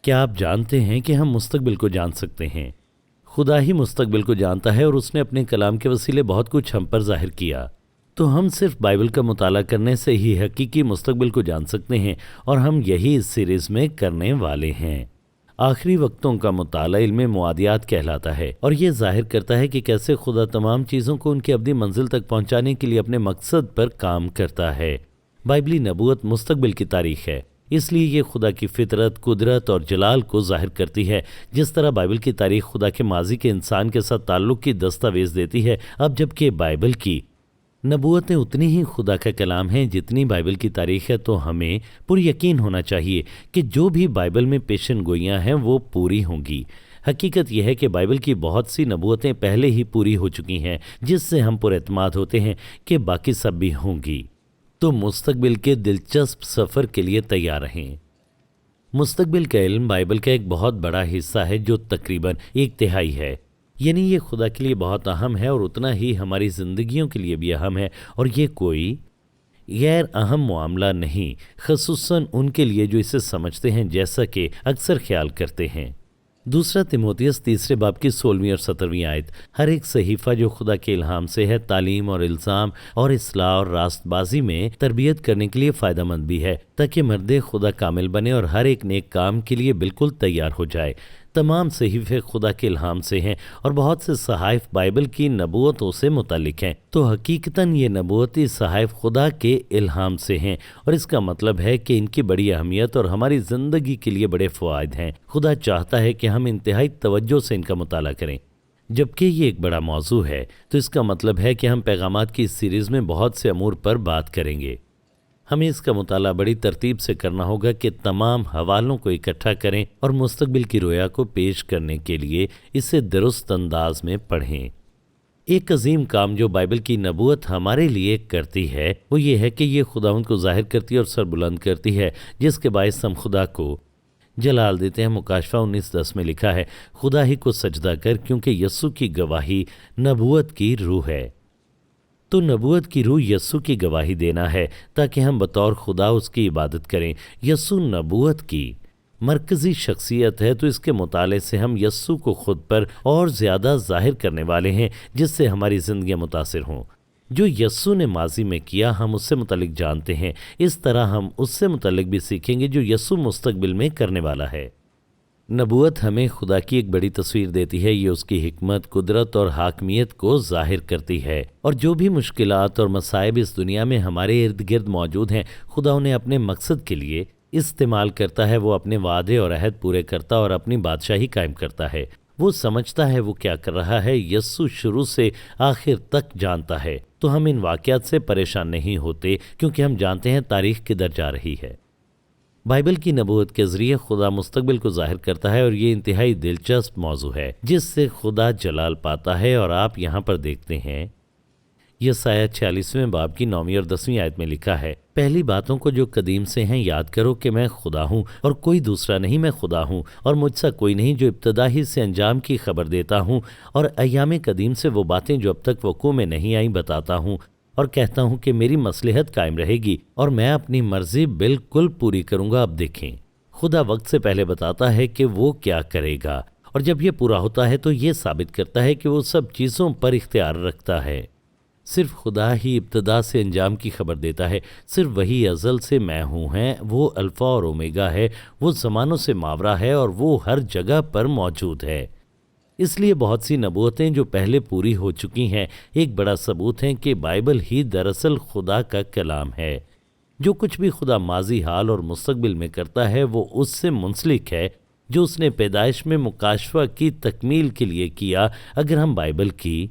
کیا آپ جانتے ہیں کہ ہم مستقبل کو جان سکتے ہیں؟ خدا ہی مستقبل کو جانتا ہے اور اس نے اپنے کلام کے وسیلے بہت کچھ ہم پر ظاہر کیا۔ تو ہم صرف بائبل کا مطالعہ کرنے سے ہی حقیقی مستقبل کو جان سکتے ہیں، اور ہم یہی اس سیریز میں کرنے والے ہیں۔ آخری وقتوں کا مطالعہ علم معادیات کہلاتا ہے، اور یہ ظاہر کرتا ہے کہ کیسے خدا تمام چیزوں کو ان کی ابدی منزل تک پہنچانے کے لیے اپنے مقصد پر کام کرتا ہے۔ بائبلی نبوت مستقبل کی تاریخ ہے، اس لیے یہ خدا کی فطرت، قدرت اور جلال کو ظاہر کرتی ہے۔ جس طرح بائبل کی تاریخ خدا کے ماضی کے انسان کے ساتھ تعلق کی دستاویز دیتی ہے، اب جبکہ بائبل کی نبوتیں اتنی ہی خدا کا کلام ہیں جتنی بائبل کی تاریخ ہے، تو ہمیں پر یقین ہونا چاہیے کہ جو بھی بائبل میں پیشن گوئیاں ہیں وہ پوری ہوں گی۔ حقیقت یہ ہے کہ بائبل کی بہت سی نبوتیں پہلے ہی پوری ہو چکی ہیں، جس سے ہم پر اعتماد ہوتے ہیں کہ باقی سب بھی ہوں گی۔ تو مستقبل کے دلچسپ سفر کے لیے تیار رہیں۔ مستقبل کا علم بائبل کا ایک بہت بڑا حصہ ہے، جو تقریباً 1/3 ہے۔ یعنی یہ خدا کے لیے بہت اہم ہے، اور اتنا ہی ہماری زندگیوں کے لیے بھی اہم ہے، اور یہ کوئی غیر اہم معاملہ نہیں، خصوصاً ان کے لیے جو اسے سمجھتے ہیں، جیسا کہ اکثر خیال کرتے ہیں۔ دوسرا تیموتھیوس 3 باب کی 16 اور 17 آیت: ہر ایک صحیفہ جو خدا کے الہام سے ہے، تعلیم اور الزام اور اصلاح اور راست بازی میں تربیت کرنے کے لیے فائدہ مند بھی ہے، تاکہ مرد خدا کامل بنے اور ہر ایک نیک کام کے لیے بالکل تیار ہو جائے۔ تمام صحیفے خدا کے الہام سے ہیں، اور بہت سے صحائف بائبل کی نبوتوں سے متعلق ہیں، تو حقیقتاً یہ نبوتی صحائف خدا کے الہام سے ہیں، اور اس کا مطلب ہے کہ ان کی بڑی اہمیت اور ہماری زندگی کے لیے بڑے فوائد ہیں۔ خدا چاہتا ہے کہ ہم انتہائی توجہ سے ان کا مطالعہ کریں۔ جبکہ یہ ایک بڑا موضوع ہے، تو اس کا مطلب ہے کہ ہم پیغامات کی اس سیریز میں بہت سے امور پر بات کریں گے۔ ہمیں اس کا مطالعہ بڑی ترتیب سے کرنا ہوگا کہ تمام حوالوں کو اکٹھا کریں اور مستقبل کی رویا کو پیش کرنے کے لیے اسے درست انداز میں پڑھیں۔ ایک عظیم کام جو بائبل کی نبوت ہمارے لیے کرتی ہے، وہ یہ ہے کہ یہ خداوند کو ظاہر کرتی ہے اور سر بلند کرتی ہے، جس کے باعث ہم خدا کو جلال دیتے ہیں۔ مکاشفہ 19:10 میں لکھا ہے: خدا ہی کو سجدہ کر، کیونکہ یسوع کی گواہی نبوت کی روح ہے۔ تو نبوت کی روح یسوع کی گواہی دینا ہے، تاکہ ہم بطور خدا اس کی عبادت کریں۔ یسوع نبوت کی مرکزی شخصیت ہے، تو اس کے مطالعے سے ہم یسوع کو خود پر اور زیادہ ظاہر کرنے والے ہیں، جس سے ہماری زندگیاں متاثر ہوں۔ جو یسوع نے ماضی میں کیا، ہم اس سے متعلق جانتے ہیں، اس طرح ہم اس سے متعلق بھی سیکھیں گے جو یسوع مستقبل میں کرنے والا ہے۔ نبوت ہمیں خدا کی ایک بڑی تصویر دیتی ہے، یہ اس کی حکمت، قدرت اور حاکمیت کو ظاہر کرتی ہے، اور جو بھی مشکلات اور مصائب اس دنیا میں ہمارے ارد گرد موجود ہیں، خدا انہیں اپنے مقصد کے لیے استعمال کرتا ہے۔ وہ اپنے وعدے اور عہد پورے کرتا اور اپنی بادشاہی قائم کرتا ہے۔ وہ سمجھتا ہے وہ کیا کر رہا ہے، یسوع شروع سے آخر تک جانتا ہے، تو ہم ان واقعات سے پریشان نہیں ہوتے، کیونکہ ہم جانتے ہیں تاریخ کدھر جا رہی ہے۔ بائبل کی نبوت کے ذریعے خدا مستقبل کو ظاہر کرتا ہے، اور یہ انتہائی دلچسپ موضوع ہے جس سے خدا جلال پاتا ہے، اور آپ یہاں پر دیکھتے ہیں یسایہ 46 باب کی 9 اور 10 آیت میں لکھا ہے: پہلی باتوں کو جو قدیم سے ہیں یاد کرو کہ میں خدا ہوں اور کوئی دوسرا نہیں، میں خدا ہوں اور مجھ سا کوئی نہیں، جو ابتدا ہی سے انجام کی خبر دیتا ہوں، اور ایام قدیم سے وہ باتیں جو اب تک وقوع میں نہیں آئیں بتاتا ہوں، اور کہتا ہوں کہ میری مصلحت قائم رہے گی اور میں اپنی مرضی بالکل پوری کروں گا۔ اب دیکھیں، خدا وقت سے پہلے بتاتا ہے کہ وہ کیا کرے گا، اور جب یہ پورا ہوتا ہے تو یہ ثابت کرتا ہے کہ وہ سب چیزوں پر اختیار رکھتا ہے۔ صرف خدا ہی ابتدا سے انجام کی خبر دیتا ہے، صرف وہی ازل سے میں ہوں ہے، وہ الفا اور اومیگا ہے، وہ زمانوں سے ماورا ہے، اور وہ ہر جگہ پر موجود ہے۔ اس لیے بہت سی نبوتیں جو پہلے پوری ہو چکی ہیں، ایک بڑا ثبوت ہیں کہ بائبل ہی دراصل خدا کا کلام ہے۔ جو کچھ بھی خدا ماضی، حال اور مستقبل میں کرتا ہے، وہ اس سے منسلک ہے جو اس نے پیدائش میں مکاشفہ کی تکمیل کے لیے کیا۔ اگر ہم بائبل کی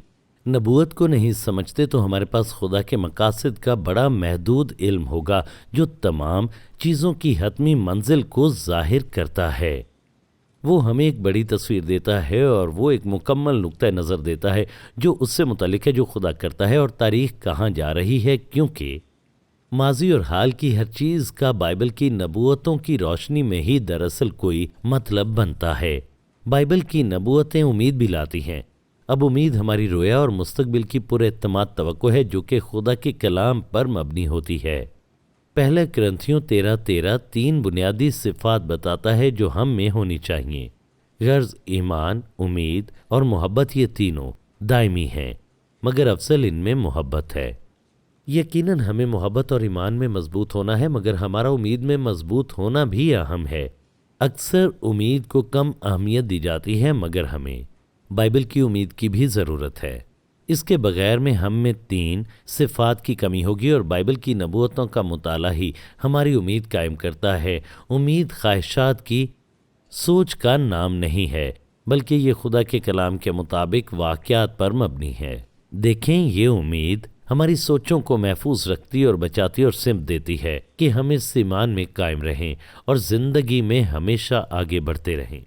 نبوت کو نہیں سمجھتے تو ہمارے پاس خدا کے مقاصد کا بڑا محدود علم ہوگا، جو تمام چیزوں کی حتمی منزل کو ظاہر کرتا ہے۔ وہ ہمیں ایک بڑی تصویر دیتا ہے، اور وہ ایک مکمل نقطہ نظر دیتا ہے جو اس سے متعلق ہے جو خدا کرتا ہے اور تاریخ کہاں جا رہی ہے، کیونکہ ماضی اور حال کی ہر چیز کا بائبل کی نبوتوں کی روشنی میں ہی دراصل کوئی مطلب بنتا ہے۔ بائبل کی نبوتیں امید بھی لاتی ہیں۔ اب امید ہماری رویا اور مستقبل کی پر اعتماد توقع ہے، جو کہ خدا کے کلام پر مبنی ہوتی ہے۔ پہلا کرنتھیوں 13:13 3 بنیادی صفات بتاتا ہے جو ہم میں ہونی چاہیے۔ غرض ایمان، امید اور محبت، یہ تینوں دائمی ہیں، مگر افضل ان میں محبت ہے۔ یقیناً ہمیں محبت اور ایمان میں مضبوط ہونا ہے، مگر ہمارا امید میں مضبوط ہونا بھی اہم ہے۔ اکثر امید کو کم اہمیت دی جاتی ہے، مگر ہمیں بائبل کی امید کی بھی ضرورت ہے۔ اس کے بغیر میں ہم میں 3 صفات کی کمی ہوگی، اور بائبل کی نبوتوں کا مطالعہ ہی ہماری امید قائم کرتا ہے۔ امید خواہشات کی سوچ کا نام نہیں ہے، بلکہ یہ خدا کے کلام کے مطابق واقعات پر مبنی ہے۔ دیکھیں، یہ امید ہماری سوچوں کو محفوظ رکھتی اور بچاتی اور سمت دیتی ہے کہ ہم اس ایمان میں قائم رہیں اور زندگی میں ہمیشہ آگے بڑھتے رہیں۔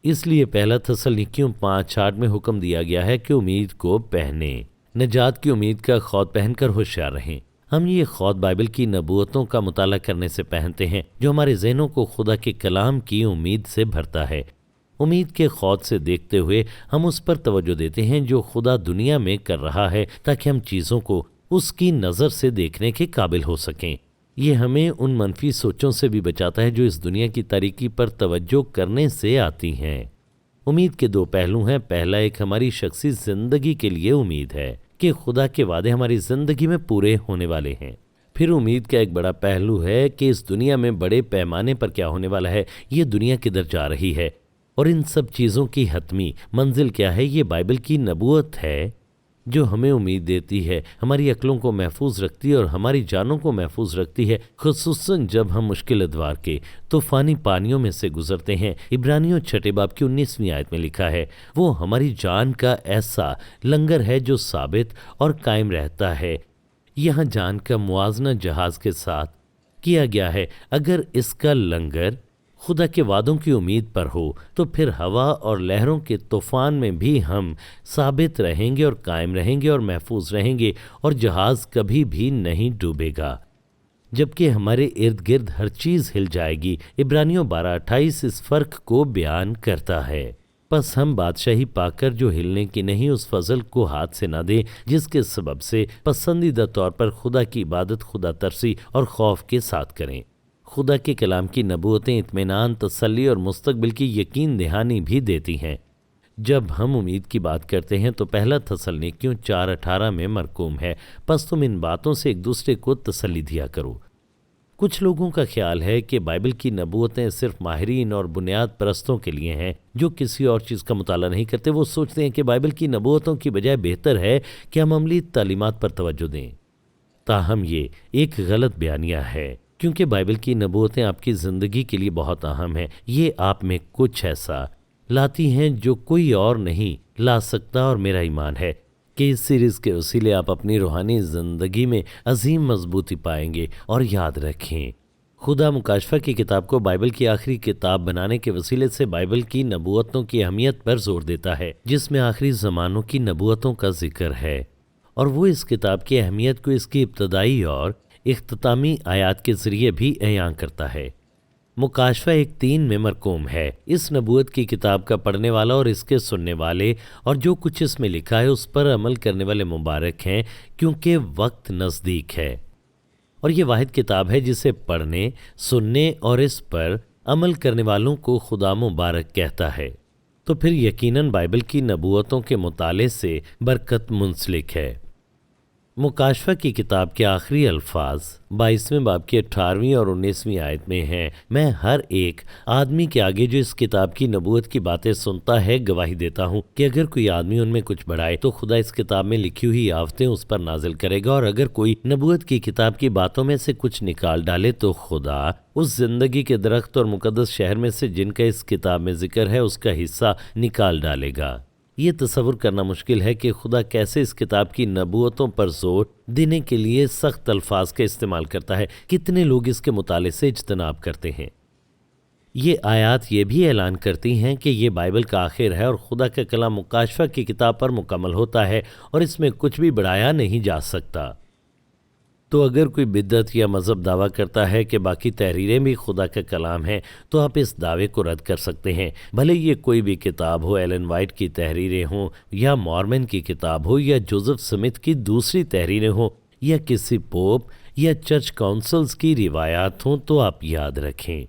اس لیے پہلا تسلنیکیوں 5:8 میں حکم دیا گیا ہے کہ امید کو پہنیں، نجات کی امید کا خود پہن کر ہوشیار رہیں۔ ہم یہ خود بائبل کی نبوتوں کا مطالعہ کرنے سے پہنتے ہیں، جو ہمارے ذہنوں کو خدا کے کلام کی امید سے بھرتا ہے۔ امید کے خود سے دیکھتے ہوئے ہم اس پر توجہ دیتے ہیں جو خدا دنیا میں کر رہا ہے، تاکہ ہم چیزوں کو اس کی نظر سے دیکھنے کے قابل ہو سکیں۔ یہ ہمیں ان منفی سوچوں سے بھی بچاتا ہے جو اس دنیا کی تاریکی پر توجہ کرنے سے آتی ہیں۔ امید کے 2 پہلو ہیں۔ پہلا ایک ہماری شخصی زندگی کے لیے امید ہے کہ خدا کے وعدے ہماری زندگی میں پورے ہونے والے ہیں۔ پھر امید کا ایک بڑا پہلو ہے کہ اس دنیا میں بڑے پیمانے پر کیا ہونے والا ہے، یہ دنیا کدھر جا رہی ہے، اور ان سب چیزوں کی حتمی منزل کیا ہے۔ یہ بائبل کی نبوت ہے جو ہمیں امید دیتی ہے، ہماری عقلوں کو محفوظ رکھتی ہے اور ہماری جانوں کو محفوظ رکھتی ہے، خصوصاً جب ہم مشکل ادوار کے طوفانی پانیوں میں سے گزرتے ہیں۔ عبرانیوں 6 باب کی 19ویں آیت میں لکھا ہے، وہ ہماری جان کا ایسا لنگر ہے جو ثابت اور قائم رہتا ہے۔ یہاں جان کا موازنہ جہاز کے ساتھ کیا گیا ہے۔ اگر اس کا لنگر خدا کے وعدوں کی امید پر ہو تو پھر ہوا اور لہروں کے طوفان میں بھی ہم ثابت رہیں گے اور قائم رہیں گے اور محفوظ رہیں گے، اور جہاز کبھی بھی نہیں ڈوبے گا، جبکہ ہمارے ارد گرد ہر چیز ہل جائے گی۔ عبرانیوں 12:28 اس فرق کو بیان کرتا ہے۔ پس ہم بادشاہی پا کر جو ہلنے کی نہیں، اس فضل کو ہاتھ سے نہ دیں جس کے سبب سے پسندیدہ طور پر خدا کی عبادت خدا ترسی اور خوف کے ساتھ کریں۔ خدا کے کلام کی نبوتیں اطمینان، تسلی اور مستقبل کی یقین دہانی بھی دیتی ہیں۔ جب ہم امید کی بات کرتے ہیں تو پہلا تسلنیکیوں 4:18 میں مرقوم ہے، پس تم ان باتوں سے ایک دوسرے کو تسلی دیا کرو۔ کچھ لوگوں کا خیال ہے کہ بائبل کی نبوتیں صرف ماہرین اور بنیاد پرستوں کے لیے ہیں جو کسی اور چیز کا مطالعہ نہیں کرتے۔ وہ سوچتے ہیں کہ بائبل کی نبوتوں کی بجائے بہتر ہے کہ ہم عملی تعلیمات پر توجہ دیں۔ تاہم یہ ایک غلط بیانیہ ہے، کیونکہ بائبل کی نبوتیں آپ کی زندگی کے لیے بہت اہم ہیں۔ یہ آپ میں کچھ ایسا لاتی ہیں جو کوئی اور نہیں لا سکتا، اور میرا ایمان ہے کہ اس سیریز کے وسیلے آپ اپنی روحانی زندگی میں عظیم مضبوطی پائیں گے۔ اور یاد رکھیں، خدا مکاشفہ کی کتاب کو بائبل کی آخری کتاب بنانے کے وسیلے سے بائبل کی نبوتوں کی اہمیت پر زور دیتا ہے، جس میں آخری زمانوں کی نبوتوں کا ذکر ہے، اور وہ اس کتاب کی اہمیت کو اس کی ابتدائی اور اختتامی آیات کے ذریعے بھی عیاں کرتا ہے۔ مکاشفہ 1:3 میں مرقوم ہے، اس نبوت کی کتاب کا پڑھنے والا اور اس کے سننے والے اور جو کچھ اس میں لکھا ہے اس پر عمل کرنے والے مبارک ہیں، کیونکہ وقت نزدیک ہے۔ اور یہ واحد کتاب ہے جسے پڑھنے، سننے اور اس پر عمل کرنے والوں کو خدا مبارک کہتا ہے۔ تو پھر یقیناً بائبل کی نبوتوں کے مطالعے سے برکت منسلک ہے۔ مکاشفہ کی کتاب کے آخری الفاظ 22ویں باب کی 18ویں اور 19ویں آیت میں ہیں، میں ہر ایک آدمی کے آگے جو اس کتاب کی نبوت کی باتیں سنتا ہے گواہی دیتا ہوں کہ اگر کوئی آدمی ان میں کچھ بڑھائے تو خدا اس کتاب میں لکھی ہوئی آفتیں اس پر نازل کرے گا، اور اگر کوئی نبوت کی کتاب کی باتوں میں سے کچھ نکال ڈالے تو خدا اس زندگی کے درخت اور مقدس شہر میں سے جن کا اس کتاب میں ذکر ہے اس کا حصہ نکال ڈالے گا۔ یہ تصور کرنا مشکل ہے کہ خدا کیسے اس کتاب کی نبوتوں پر زور دینے کے لیے سخت الفاظ کا استعمال کرتا ہے۔ کتنے لوگ اس کے مطالعے سے اجتناب کرتے ہیں۔ یہ آیات یہ بھی اعلان کرتی ہیں کہ یہ بائبل کا آخر ہے اور خدا کا کلام مکاشفہ کی کتاب پر مکمل ہوتا ہے اور اس میں کچھ بھی بڑھایا نہیں جا سکتا۔ تو اگر کوئی بدعت یا مذہب دعویٰ کرتا ہے کہ باقی تحریریں بھی خدا کا کلام ہیں تو آپ اس دعوے کو رد کر سکتے ہیں، بھلے یہ کوئی بھی کتاب ہو، ایلن وائٹ کی تحریریں ہوں یا مارمن کی کتاب ہو یا جوزف سمتھ کی دوسری تحریریں ہوں۔ یا کسی پوپ یا چرچ کونسلز کی روایات ہوں تو آپ یاد رکھیں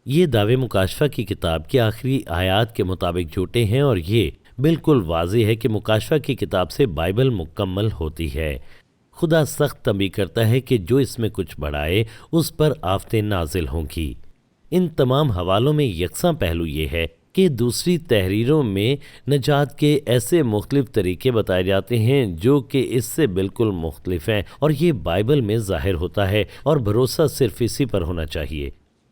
یہ دعوے مکاشفہ کی کتاب کی آخری آیات کے مطابق جھوٹے ہیں، اور یہ بالکل واضح ہے کہ مکاشفہ کی کتاب سے بائبل مکمل ہوتی ہے۔ خدا سخت تنبیہ کرتا ہے کہ جو اس میں کچھ بڑھائے اس پر آفتیں نازل ہوں گی۔ ان تمام حوالوں میں یکساں پہلو یہ ہے کہ دوسری تحریروں میں نجات کے ایسے مختلف طریقے بتائے جاتے ہیں جو کہ اس سے بالکل مختلف ہیں، اور یہ بائبل میں ظاہر ہوتا ہے، اور بھروسہ صرف اسی پر ہونا چاہیے۔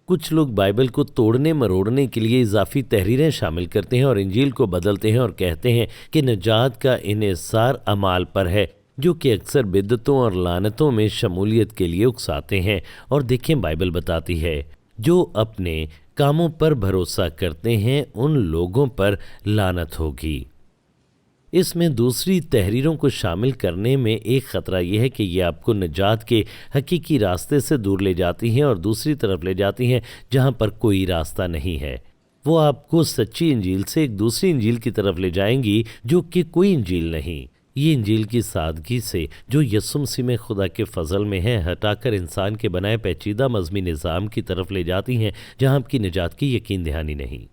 کچھ لوگ بائبل کو توڑنے مروڑنے کے لیے اضافی تحریریں شامل کرتے ہیں اور انجیل کو بدلتے ہیں اور کہتے ہیں کہ نجات کا انحصار اعمال پر ہے، جو کہ اکثر بدعتوں اور لعنتوں میں شمولیت کے لیے اکساتے ہیں۔ اور دیکھیں بائبل بتاتی ہے جو اپنے کاموں پر بھروسہ کرتے ہیں ان لوگوں پر لعنت ہوگی۔ اس میں دوسری تحریروں کو شامل کرنے میں ایک خطرہ یہ ہے کہ یہ آپ کو نجات کے حقیقی راستے سے دور لے جاتی ہیں اور دوسری طرف لے جاتی ہیں جہاں پر کوئی راستہ نہیں ہے۔ وہ آپ کو سچی انجیل سے ایک دوسری انجیل کی طرف لے جائیں گی جو کہ کوئی انجیل نہیں۔ یہ انجیل کی سادگی سے جو یسوع مسیح میں خدا کے فضل میں ہے ہٹا کر انسان کے بنائے پیچیدہ مذہبی نظام کی طرف لے جاتی ہیں جہاں آپ کی نجات کی یقین دہانی نہیں۔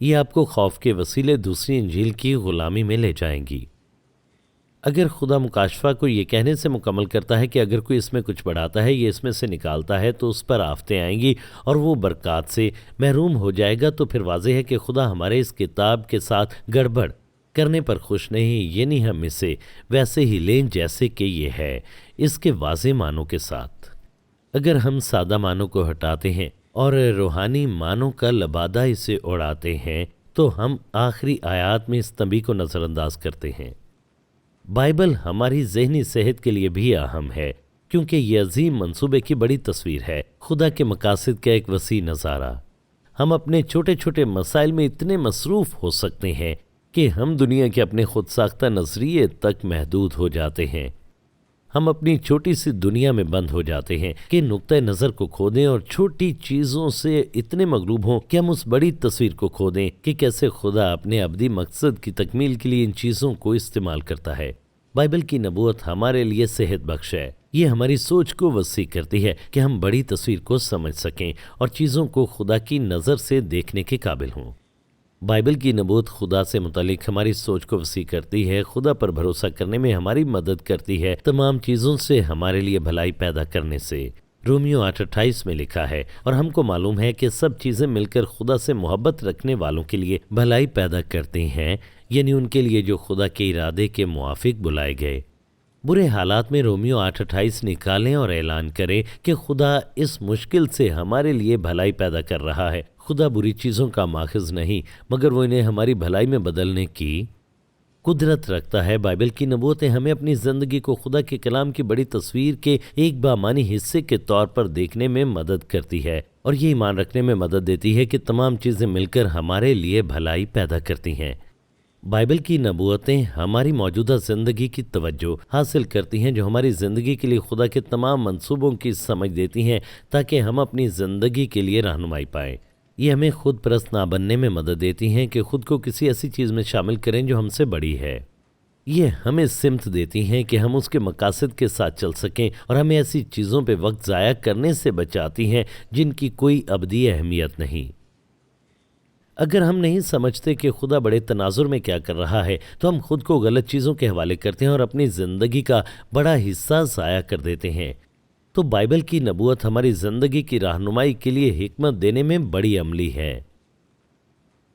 یہ آپ کو خوف کے وسیلے دوسری انجیل کی غلامی میں لے جائیں گی۔ اگر خدا مکاشفہ کو یہ کہنے سے مکمل کرتا ہے کہ اگر کوئی اس میں کچھ بڑھاتا ہے یہ اس میں سے نکالتا ہے تو اس پر آفتیں آئیں گی اور وہ برکات سے محروم ہو جائے گا، تو پھر واضح ہے کہ خدا ہمارے اس کتاب کے ساتھ گڑبڑ کرنے پر خوش نہیں، یعنی ہم اسے ویسے ہی لیں جیسے کہ یہ ہے، اس کے واضح معنوں کے ساتھ۔ اگر ہم سادہ معنوں کو ہٹاتے ہیں اور روحانی معنوں کا لبادہ اسے اڑاتے ہیں تو ہم آخری آیات میں اس تنبیہ کو نظر انداز کرتے ہیں۔ بائبل ہماری ذہنی صحت کے لیے بھی اہم ہے کیونکہ یہ عظیم منصوبے کی بڑی تصویر ہے، خدا کے مقاصد کا ایک وسیع نظارہ۔ ہم اپنے چھوٹے چھوٹے مسائل میں اتنے مصروف ہو سکتے ہیں کہ ہم دنیا کے اپنے خود ساختہ نظریے تک محدود ہو جاتے ہیں۔ ہم اپنی چھوٹی سی دنیا میں بند ہو جاتے ہیں کہ نقطۂ نظر کو کھو دیں اور چھوٹی چیزوں سے اتنے مغلوب ہوں کہ ہم اس بڑی تصویر کو کھو دیں کہ کیسے خدا اپنے ابدی مقصد کی تکمیل کے لیے ان چیزوں کو استعمال کرتا ہے۔ بائبل کی نبوت ہمارے لیے صحت بخش ہے۔ یہ ہماری سوچ کو وسیع کرتی ہے کہ ہم بڑی تصویر کو سمجھ سکیں اور چیزوں کو خدا کی نظر سے دیکھنے کے قابل ہوں۔ بائبل کی نبوت خدا سے متعلق ہماری سوچ کو وسیع کرتی ہے، خدا پر بھروسہ کرنے میں ہماری مدد کرتی ہے، تمام چیزوں سے ہمارے لیے بھلائی پیدا کرنے سے۔ رومیو 8:28 میں لکھا ہے، اور ہم کو معلوم ہے کہ سب چیزیں مل کر خدا سے محبت رکھنے والوں کے لیے بھلائی پیدا کرتی ہیں، یعنی ان کے لیے جو خدا کے ارادے کے موافق بلائے گئے۔ برے حالات میں رومیو 8:28 نکالیں اور اعلان کریں کہ خدا اس مشکل سے ہمارے لیے بھلائی پیدا کر رہا ہے۔ خدا بری چیزوں کا ماخذ نہیں، مگر وہ انہیں ہماری بھلائی میں بدلنے کی قدرت رکھتا ہے۔ بائبل کی نبوتیں ہمیں اپنی زندگی کو خدا کے کلام کی بڑی تصویر کے ایک بامانی حصے کے طور پر دیکھنے میں مدد کرتی ہے، اور یہ ایمان رکھنے میں مدد دیتی ہے کہ تمام چیزیں مل کر ہمارے لیے بھلائی پیدا کرتی ہیں۔ بائبل کی نبوتیں ہماری موجودہ زندگی کی توجہ حاصل کرتی ہیں، جو ہماری زندگی کے لیے خدا کے تمام منصوبوں کی سمجھ دیتی ہیں تاکہ ہم اپنی زندگی کے لیے رہنمائی پائیں۔ یہ ہمیں خود پرست نہ بننے میں مدد دیتی ہیں کہ خود کو کسی ایسی چیز میں شامل کریں جو ہم سے بڑی ہے۔ یہ ہمیں سمت دیتی ہیں کہ ہم اس کے مقاصد کے ساتھ چل سکیں، اور ہمیں ایسی چیزوں پہ وقت ضائع کرنے سے بچاتی ہیں جن کی کوئی ابدی اہمیت نہیں۔ اگر ہم نہیں سمجھتے کہ خدا بڑے تناظر میں کیا کر رہا ہے تو ہم خود کو غلط چیزوں کے حوالے کرتے ہیں اور اپنی زندگی کا بڑا حصہ ضائع کر دیتے ہیں۔ تو بائبل کی نبوت ہماری زندگی کی رہنمائی کے لیے حکمت دینے میں بڑی عملی ہے۔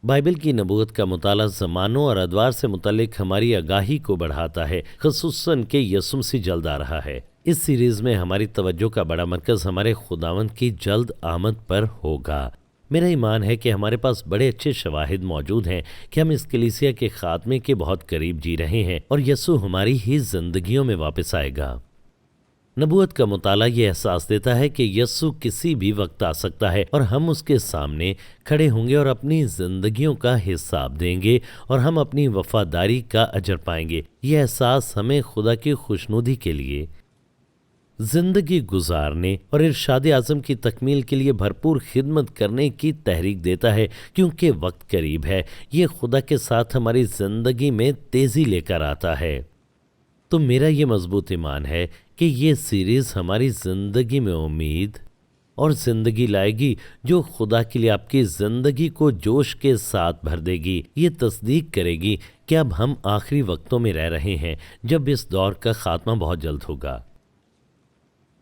بائبل کی نبوت کا مطالعہ زمانوں اور ادوار سے متعلق ہماری آگاہی کو بڑھاتا ہے، خصوصاً کہ یسوع مسیح جلد آ رہا ہے۔ اس سیریز میں ہماری توجہ کا بڑا مرکز ہمارے خداوند کی جلد آمد پر ہوگا۔ میرا ایمان ہے کہ ہمارے پاس بڑے اچھے شواہد موجود ہیں کہ ہم اس کلیسیا کے خاتمے کے بہت قریب جی رہے ہیں اور یسوع ہماری ہی زندگیوں میں واپس آئے گا۔ نبوت کا مطالعہ یہ احساس دیتا ہے کہ یسوع کسی بھی وقت آ سکتا ہے اور ہم اس کے سامنے کھڑے ہوں گے اور اپنی زندگیوں کا حساب دیں گے اور ہم اپنی وفاداری کا اجر پائیں گے۔ یہ احساس ہمیں خدا کی خوشنودی کے لیے زندگی گزارنے اور ارشاد اعظم کی تکمیل کے لیے بھرپور خدمت کرنے کی تحریک دیتا ہے، کیونکہ وقت قریب ہے۔ یہ خدا کے ساتھ ہماری زندگی میں تیزی لے کر آتا ہے۔ تو میرا یہ مضبوط ایمان ہے کہ یہ سیریز ہماری زندگی میں امید اور زندگی لائے گی، جو خدا کے لیے آپ کی زندگی کو جوش کے ساتھ بھر دے گی، یہ تصدیق کرے گی کہ اب ہم آخری وقتوں میں رہ رہے ہیں جب اس دور کا خاتمہ بہت جلد ہوگا۔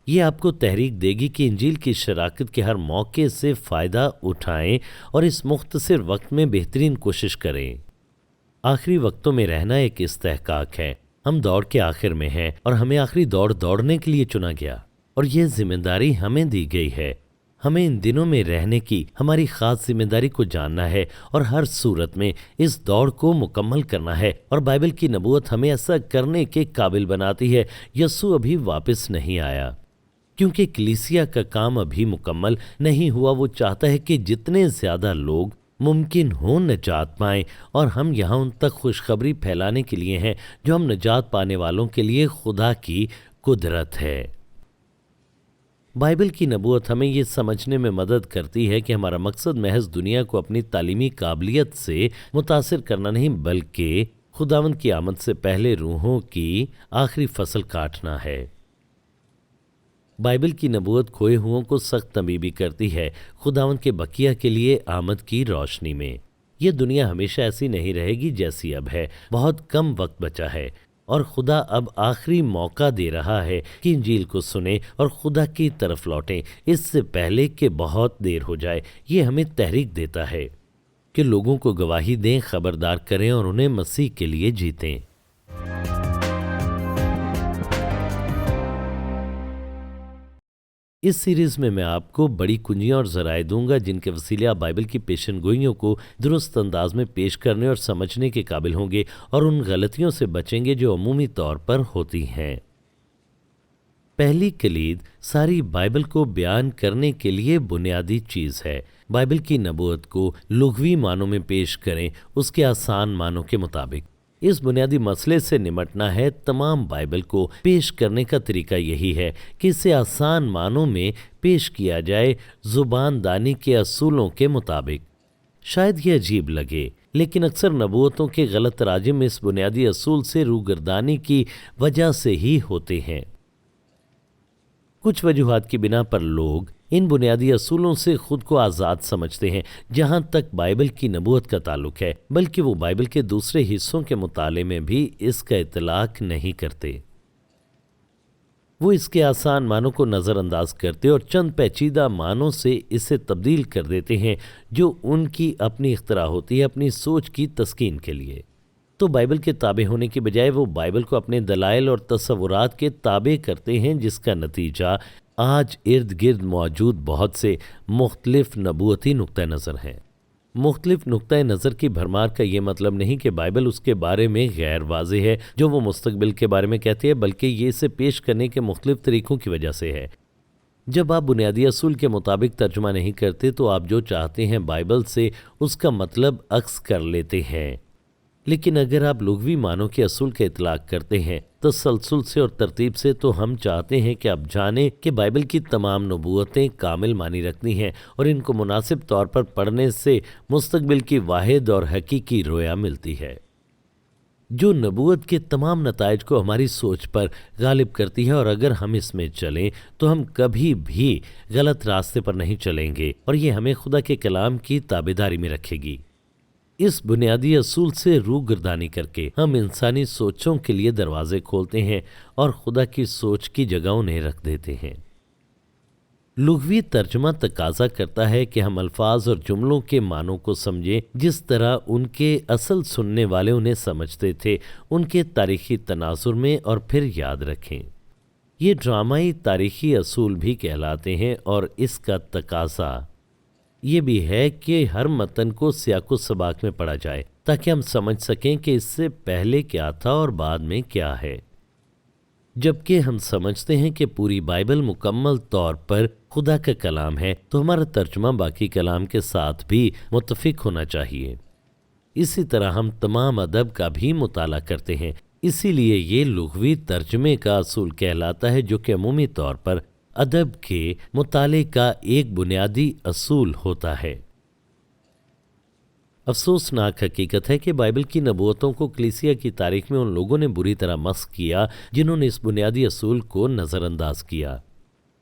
یہ آپ کو تحریک دے گی کہ انجیل کی شراکت کے ہر موقع سے فائدہ اٹھائیں اور اس مختصر وقت میں بہترین کوشش کریں۔ آخری وقتوں میں رہنا ایک استحقاق ہے۔ ہم دوڑ کے آخر میں ہیں اور ہمیں آخری دوڑنے کے لیے چنا گیا، اور یہ ذمہ داری ہمیں دی گئی ہے۔ ہمیں ان دنوں میں رہنے کی ہماری خاص ذمہ داری کو جاننا ہے اور ہر صورت میں اس دوڑ کو مکمل کرنا ہے، اور بائبل کی نبوت ہمیں ایسا کرنے کے قابل بناتی ہے۔ یسوع ابھی واپس نہیں آیا کیونکہ کلیسیا کا کام ابھی مکمل نہیں ہوا۔ وہ چاہتا ہے کہ جتنے زیادہ لوگ ممکن ہوں نجات پائیں، اور ہم یہاں ان تک خوشخبری پھیلانے کے لیے ہیں جو ہم نجات پانے والوں کے لیے خدا کی قدرت ہے۔ بائبل کی نبوت ہمیں یہ سمجھنے میں مدد کرتی ہے کہ ہمارا مقصد محض دنیا کو اپنی تعلیمی قابلیت سے متاثر کرنا نہیں، بلکہ خداوند کی آمد سے پہلے روحوں کی آخری فصل کاٹنا ہے۔ بائبل کی نبوت کھوئے ہوں کو سخت تنبیہ کرتی ہے خداوند کے بقیہ کے لیے آمد کی روشنی میں۔ یہ دنیا ہمیشہ ایسی نہیں رہے گی جیسی اب ہے، بہت کم وقت بچا ہے، اور خدا اب آخری موقع دے رہا ہے کہ انجیل کو سنیں اور خدا کی طرف لوٹیں اس سے پہلے کہ بہت دیر ہو جائے۔ یہ ہمیں تحریک دیتا ہے کہ لوگوں کو گواہی دیں، خبردار کریں اور انہیں مسیح کے لیے جیتیں۔ اس سیریز میں آپ کو بڑی کنجیاں اور ذرائع دوں گا جن کے وسیلے آپ بائبل کی پیشن گوئیوں کو درست انداز میں پیش کرنے اور سمجھنے کے قابل ہوں گے، اور ان غلطیوں سے بچیں گے جو عمومی طور پر ہوتی ہیں۔ پہلی کلید ساری بائبل کو بیان کرنے کے لیے بنیادی چیز ہے۔ بائبل کی نبوت کو لغوی معنوں میں پیش کریں، اس کے آسان معنوں کے مطابق۔ اس بنیادی مسئلے سے نمٹنا ہے۔ تمام بائبل کو پیش کرنے کا طریقہ یہی ہے کہ اسے آسان معنوں میں پیش کیا جائے، زبان دانی کے اصولوں کے مطابق۔ شاید یہ عجیب لگے، لیکن اکثر نبوتوں کے غلط تراجم اس بنیادی اصول سے روگردانی کی وجہ سے ہی ہوتے ہیں۔ کچھ وجوہات کی بنا پر لوگ ان بنیادی اصولوں سے خود کو آزاد سمجھتے ہیں جہاں تک بائبل کی نبوت کا تعلق ہے، بلکہ وہ بائبل کے دوسرے حصوں کے مطالعے میں بھی اس کا اطلاق نہیں کرتے۔ وہ اس کے آسان معنوں کو نظر انداز کرتے اور چند پیچیدہ معنوں سے اسے تبدیل کر دیتے ہیں جو ان کی اپنی اختراع ہوتی ہے اپنی سوچ کی تسکین کے لیے۔ تو بائبل کے تابع ہونے کی بجائے وہ بائبل کو اپنے دلائل اور تصورات کے تابع کرتے ہیں، جس کا نتیجہ آج ارد گرد موجود بہت سے مختلف نبوتی نقطۂ نظر ہیں۔ مختلف نقطۂ نظر کی بھرمار کا یہ مطلب نہیں کہ بائبل اس کے بارے میں غیر واضح ہے جو وہ مستقبل کے بارے میں کہتے ہیں، بلکہ یہ اسے پیش کرنے کے مختلف طریقوں کی وجہ سے ہے۔ جب آپ بنیادی اصول کے مطابق ترجمہ نہیں کرتے تو آپ جو چاہتے ہیں بائبل سے اس کا مطلب عکس کر لیتے ہیں، لیکن اگر آپ لغوی معنوں کے اصول کا اطلاق کرتے ہیں تسلسل سے اور ترتیب سے، تو ہم چاہتے ہیں کہ آپ جانیں کہ بائبل کی تمام نبوتیں کامل معنی رکھتی ہیں، اور ان کو مناسب طور پر پڑھنے سے مستقبل کی واحد اور حقیقی رویا ملتی ہے جو نبوت کے تمام نتائج کو ہماری سوچ پر غالب کرتی ہے، اور اگر ہم اس میں چلیں تو ہم کبھی بھی غلط راستے پر نہیں چلیں گے، اور یہ ہمیں خدا کے کلام کی تابعداری میں رکھے گی۔ اس بنیادی اصول سے روگردانی کر کے ہم انسانی سوچوں کے لیے دروازے کھولتے ہیں اور خدا کی سوچ کی جگہ انہیں رکھ دیتے ہیں۔ لغوی ترجمہ تقاضا کرتا ہے کہ ہم الفاظ اور جملوں کے معنوں کو سمجھیں جس طرح ان کے اصل سننے والے انہیں سمجھتے تھے، ان کے تاریخی تناظر میں، اور پھر یاد رکھیں۔ یہ ڈرامائی تاریخی اصول بھی کہلاتے ہیں، اور اس کا تقاضا یہ بھی ہے کہ ہر متن کو سیاق و سباق میں پڑھا جائے تاکہ ہم سمجھ سکیں کہ اس سے پہلے کیا تھا اور بعد میں کیا ہے۔ جبکہ ہم سمجھتے ہیں کہ پوری بائبل مکمل طور پر خدا کا کلام ہے، تو ہمارا ترجمہ باقی کلام کے ساتھ بھی متفق ہونا چاہیے۔ اسی طرح ہم تمام ادب کا بھی مطالعہ کرتے ہیں، اسی لیے یہ لغوی ترجمے کا اصول کہلاتا ہے، جو کہ عمومی طور پر ادب کے مطالعے کا ایک بنیادی اصول ہوتا ہے۔ افسوسناک حقیقت ہے کہ بائبل کی نبوتوں کو کلیسیا کی تاریخ میں ان لوگوں نے بری طرح مسخ کیا جنہوں نے اس بنیادی اصول کو نظر انداز کیا۔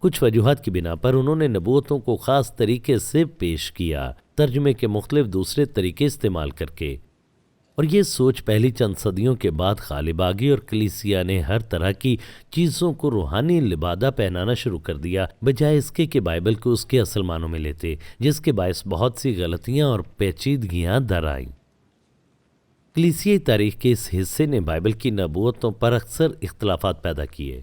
کچھ وجوہات کی بنا پر انہوں نے نبوتوں کو خاص طریقے سے پیش کیا، ترجمے کے مختلف دوسرے طریقے استعمال کر کے، اور یہ سوچ پہلی چند صدیوں کے بعد غالب آ گئی اور کلیسیا نے ہر طرح کی چیزوں کو روحانی لبادہ پہنانا شروع کر دیا، بجائے اس کے کہ بائبل کو اس کے اصل معنوں میں لیتے، جس کے باعث بہت سی غلطیاں اور پیچیدگیاں در آئیں۔ کلیسیائی تاریخ کے اس حصے نے بائبل کی نبوتوں پر اکثر اختلافات پیدا کیے۔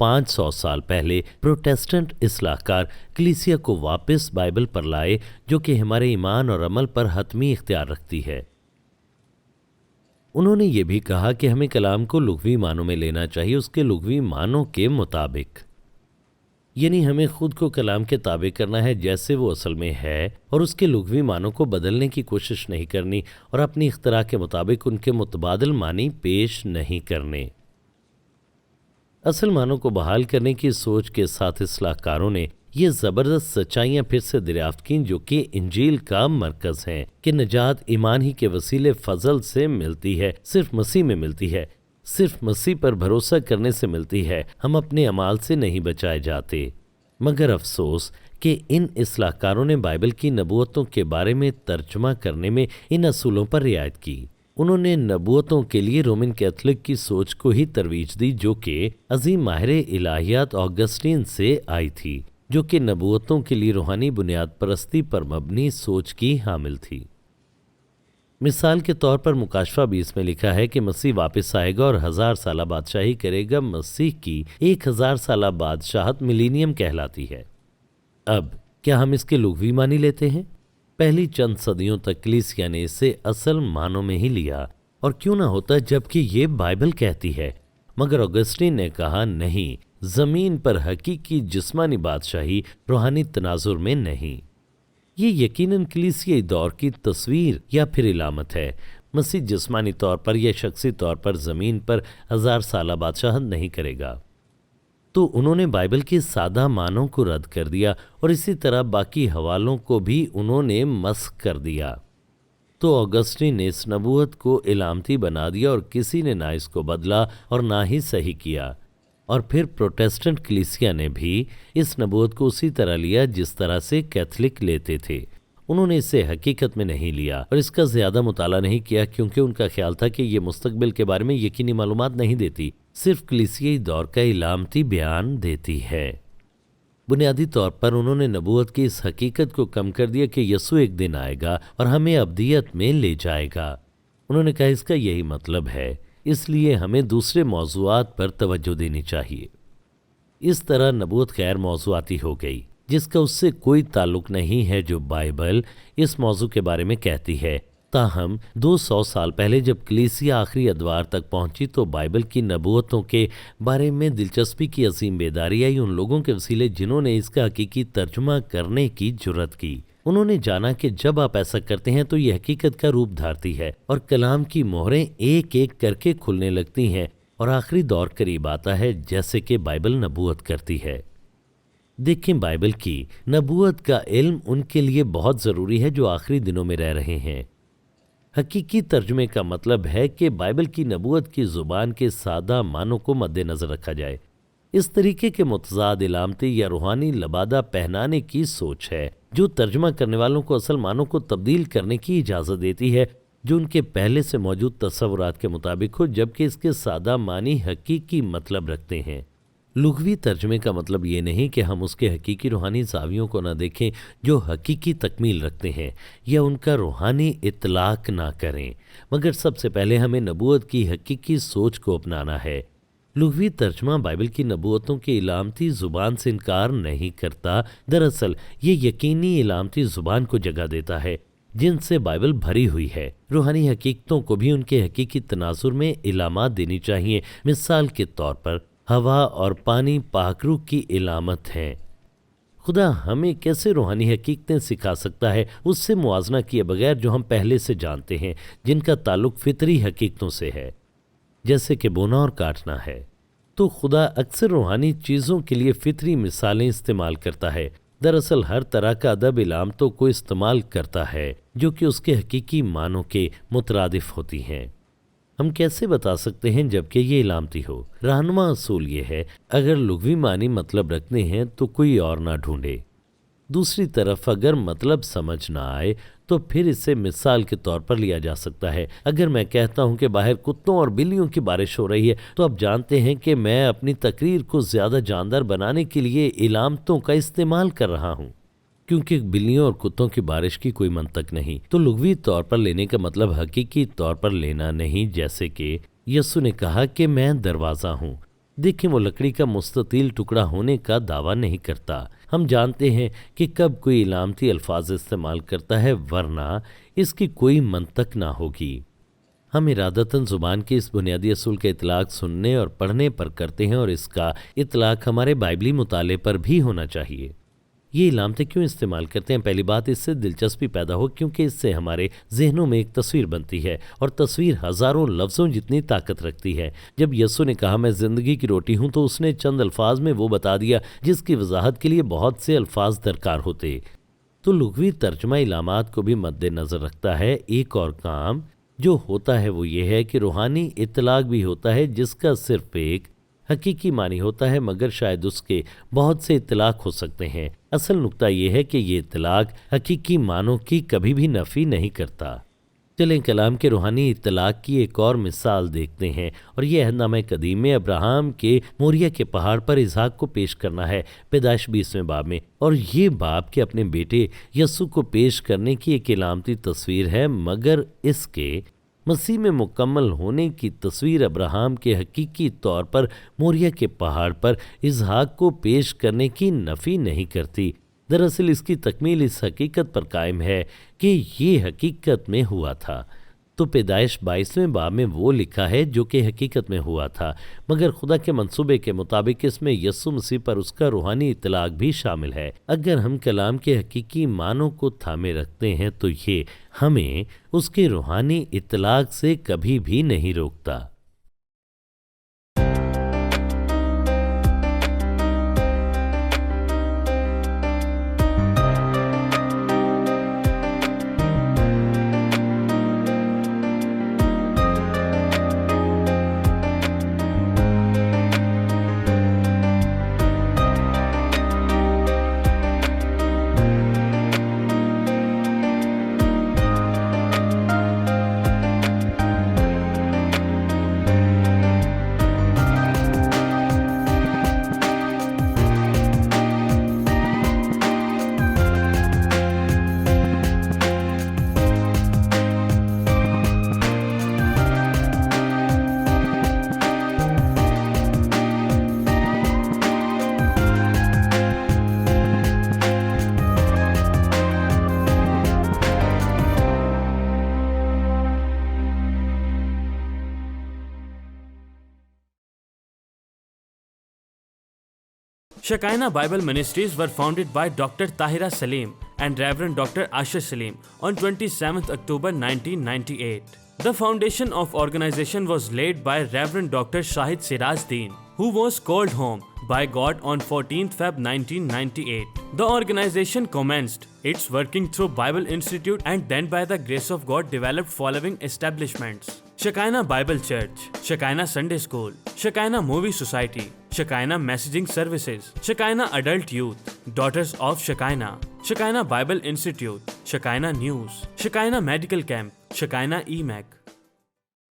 500 سال پہلے پروٹیسٹنٹ اصلاح کار کلیسیا کو واپس بائبل پر لائے، جو کہ ہمارے ایمان اور عمل پر حتمی اختیار رکھتی ہے۔ انہوں نے یہ بھی کہا کہ ہمیں کلام کو لغوی معنوں میں لینا چاہیے، اس کے لغوی معنوں کے مطابق، یعنی ہمیں خود کو کلام کے تابع کرنا ہے جیسے وہ اصل میں ہے، اور اس کے لغوی معنوں کو بدلنے کی کوشش نہیں کرنی اور اپنی اختراع کے مطابق ان کے متبادل معنی پیش نہیں کرنے۔ اصل معنوں کو بحال کرنے کی سوچ کے ساتھ اصلاح کاروں نے یہ زبردست سچائیاں پھر سے دریافت کیں جو کہ انجیل کا مرکز ہیں، کہ نجات ایمان ہی کے وسیلے فضل سے ملتی ہے، صرف مسیح میں ملتی ہے، صرف مسیح پر بھروسہ کرنے سے ملتی ہے، ہم اپنے اعمال سے نہیں بچائے جاتے۔ مگر افسوس کہ ان اصلاح کاروں نے بائبل کی نبوتوں کے بارے میں ترجمہ کرنے میں ان اصولوں پر رعایت کی۔ انہوں نے نبوتوں کے لیے رومن کیتھولک کی سوچ کو ہی ترویج دی جو کہ عظیم ماہر الہیات آگسٹین سے آئی تھی، جو کہ نبوتوں کے لیے روحانی بنیاد پرستی پر مبنی سوچ کی حامل تھی۔ مثال کے طور پر مکاشفہ 20 میں لکھا ہے کہ مسیح واپس آئے گا اور 1000 سالہ بادشاہی کرے گا۔ مسیح کی 1000 سالہ بادشاہت ملینیم کہلاتی ہے۔ اب کیا ہم اس کے لغوی معنی لیتے ہیں؟ پہلی چند صدیوں تک کلیسیا نے اسے اصل معنوں میں ہی لیا، اور کیوں نہ ہوتا جبکہ یہ بائبل کہتی ہے، مگر آگسٹین نے کہا نہیں، زمین پر حقیقی جسمانی بادشاہی روحانی تناظر میں نہیں۔ یہ یقیناً کلیسیائی دور کی تصویر یا پھر علامت ہے۔ مسیح جسمانی طور پر یا شخصی طور پر زمین پر 1000 سالہ بادشاہت نہیں کرے گا۔ تو انہوں نے بائبل کے سادہ معنوں کو رد کر دیا اور اسی طرح باقی حوالوں کو بھی انہوں نے مسخ کر دیا۔ تو آگسٹین نے اس نبوت کو علامتی بنا دیا اور کسی نے نہ اس کو بدلا اور نہ ہی صحیح کیا، اور پھر پروٹیسٹنٹ کلیسیا نے بھی اس نبوت کو اسی طرح لیا جس طرح سے کیتھولک لیتے تھے۔ انہوں نے اسے حقیقت میں نہیں لیا اور اس کا زیادہ مطالعہ نہیں کیا، کیونکہ ان کا خیال تھا کہ یہ مستقبل کے بارے میں یقینی معلومات نہیں دیتی، صرف کلیسیائی دور کا علامتی بیان دیتی ہے۔ بنیادی طور پر انہوں نے نبوت کی اس حقیقت کو کم کر دیا کہ یسوع ایک دن آئے گا اور ہمیں ابدیت میں لے جائے گا۔ انہوں نے کہا اس کا یہی مطلب ہے، اس لیے ہمیں دوسرے موضوعات پر توجہ دینی چاہیے۔ اس طرح نبوت غیر موضوعاتی ہو گئی، جس کا اس سے کوئی تعلق نہیں ہے جو بائبل اس موضوع کے بارے میں کہتی ہے۔ تاہم 200 سال پہلے جب کلیسیا آخری ادوار تک پہنچی تو بائبل کی نبوتوں کے بارے میں دلچسپی کی عظیم بیداری آئی ان لوگوں کے وسیلے جنہوں نے اس کا حقیقی ترجمہ کرنے کی جرت کی۔ انہوں نے جانا کہ جب آپ ایسا کرتے ہیں تو یہ حقیقت کا روپ دھارتی ہے اور کلام کی مہریں ایک ایک کر کے کھلنے لگتی ہیں اور آخری دور قریب آتا ہے جیسے کہ بائبل نبوت کرتی ہے۔ دیکھیں، بائبل کی نبوت کا علم ان کے لیے بہت ضروری ہے جو آخری دنوں میں رہ رہے ہیں۔ حقیقی ترجمے کا مطلب ہے کہ بائبل کی نبوت کی زبان کے سادہ معنوں کو مد نظر رکھا جائے۔ اس طریقے کے متضاد علامتی یا روحانی لبادہ پہنانے کی سوچ ہے جو ترجمہ کرنے والوں کو اصل معنوں کو تبدیل کرنے کی اجازت دیتی ہے جو ان کے پہلے سے موجود تصورات کے مطابق ہو، جبکہ اس کے سادہ معنی حقیقی مطلب رکھتے ہیں۔ لغوی ترجمے کا مطلب یہ نہیں کہ ہم اس کے حقیقی روحانی زاویوں کو نہ دیکھیں جو حقیقی تکمیل رکھتے ہیں، یا ان کا روحانی اطلاق نہ کریں، مگر سب سے پہلے ہمیں نبوت کی حقیقی سوچ کو اپنانا ہے۔ لغوی ترجمہ بائبل کی نبوتوں کی علامتی زبان سے انکار نہیں کرتا، دراصل یہ یقینی علامتی زبان کو جگہ دیتا ہے جن سے بائبل بھری ہوئی ہے۔ روحانی حقیقتوں کو بھی ان کے حقیقی تناظر میں علامات دینی چاہیے۔ مثال کے طور پر ہوا اور پانی پاک روح کی علامت ہیں۔ خدا ہمیں کیسے روحانی حقیقتیں سکھا سکتا ہے اس سے موازنہ کیے بغیر جو ہم پہلے سے جانتے ہیں، جن کا تعلق فطری حقیقتوں سے ہے، جیسے کہ بونا اور کاٹنا ہے۔ تو خدا اکثر روحانی چیزوں کے لیے فطری مثالیں استعمال کرتا ہے۔ دراصل ہر طرح کا ادب علامتوں کو استعمال کرتا ہے جو کہ اس کے حقیقی معنوں کے مترادف ہوتی ہیں۔ ہم کیسے بتا سکتے ہیں جبکہ یہ علامتی ہو؟ رہنما اصول یہ ہے، اگر لغوی معنی مطلب رکھنے ہیں تو کوئی اور نہ ڈھونڈے۔ دوسری طرف اگر مطلب سمجھ نہ آئے تو پھر اسے مثال کے طور پر لیا جا سکتا ہے۔ اگر میں کہتا ہوں کہ باہر کتوں اور بلیوں کی بارش ہو رہی ہے تو آپ جانتے ہیں کہ میں اپنی تقریر کو زیادہ جاندار بنانے کے لیے علامتوں کا استعمال کر رہا ہوں، کیونکہ بلیوں اور کتوں کی بارش کی کوئی منطق نہیں۔ تو لغوی طور پر لینے کا مطلب حقیقی طور پر لینا نہیں، جیسے کہ یسوع نے کہا کہ میں دروازہ ہوں۔ دیکھیں، وہ لکڑی کا مستطیل ٹکڑا ہونے کا دعویٰ نہیں کرتا۔ ہم جانتے ہیں کہ کب کوئی علامتی الفاظ استعمال کرتا ہے، ورنہ اس کی کوئی منطق نہ ہوگی۔ ہم ارادتاً زبان کے اس بنیادی اصول کا اطلاق سننے اور پڑھنے پر کرتے ہیں، اور اس کا اطلاق ہمارے بائبلی مطالعے پر بھی ہونا چاہیے۔ یہ علامتیں کیوں استعمال کرتے ہیں؟ پہلی بات، اس سے دلچسپی پیدا ہو کیونکہ اس سے ہمارے ذہنوں میں ایک تصویر بنتی ہے، اور تصویر ہزاروں لفظوں جتنی طاقت رکھتی ہے۔ جب یسوع نے کہا میں زندگی کی روٹی ہوں تو اس نے چند الفاظ میں وہ بتا دیا جس کی وضاحت کے لیے بہت سے الفاظ درکار ہوتے۔ تو لغوی ترجمہ علامات کو بھی مد نظر رکھتا ہے۔ ایک اور کام جو ہوتا ہے وہ یہ ہے کہ روحانی اطلاق بھی ہوتا ہے، جس کا صرف ایک حقیقی معنی ہوتا ہے، مگر شاید اس کے بہت سے اطلاق ہو سکتے ہیں۔ اصل نقطہ یہ ہے کہ یہ اطلاق حقیقی معنوں کی کبھی بھی نفی نہیں کرتا۔ چلیں کلام کے روحانی اطلاق کی ایک اور مثال دیکھتے ہیں، اور یہ عہد نامہ قدیم میں ابراہیم کے موریا کے پہاڑ پر اسحاق کو پیش کرنا ہے، پیدائش 20ویں باب میں، اور یہ باب کے اپنے بیٹے یسوع کو پیش کرنے کی ایک علامتی تصویر ہے، مگر اس کے مسیح میں مکمل ہونے کی تصویر ابراہیم کے حقیقی طور پر موریا کے پہاڑ پر اسحاق کو پیش کرنے کی نفی نہیں کرتی۔ دراصل اس کی تکمیل اس حقیقت پر قائم ہے کہ یہ حقیقت میں ہوا تھا۔ تو پیدائش 22ویں باب میں وہ لکھا ہے جو کہ حقیقت میں ہوا تھا، مگر خدا کے منصوبے کے مطابق اس میں یسوع مسیح پر اس کا روحانی اطلاق بھی شامل ہے۔ اگر ہم کلام کے حقیقی معنوں کو تھامے رکھتے ہیں تو یہ ہمیں اس کے روحانی اطلاق سے کبھی بھی نہیں روکتا۔ Shekinah Bible Ministries were founded by Dr. Tahira Salim and Reverend Dr. Asher Salim on 27th October 1998. The foundation of organization was laid by Reverend Dr. Shahid Siraj Deen, who was called home by God on 14th Feb 1998. The organization commenced its working through Bible Institute and then by the grace of God developed following establishments: Shekinah Bible Church, Shekinah Sunday School, Shekinah Movie Society, Shekinah Messaging Services, Shekinah Adult Youth, Daughters of Shekinah, Shekinah Bible Institute, Shekinah News, Shekinah Medical Camp, Shekinah EMAC.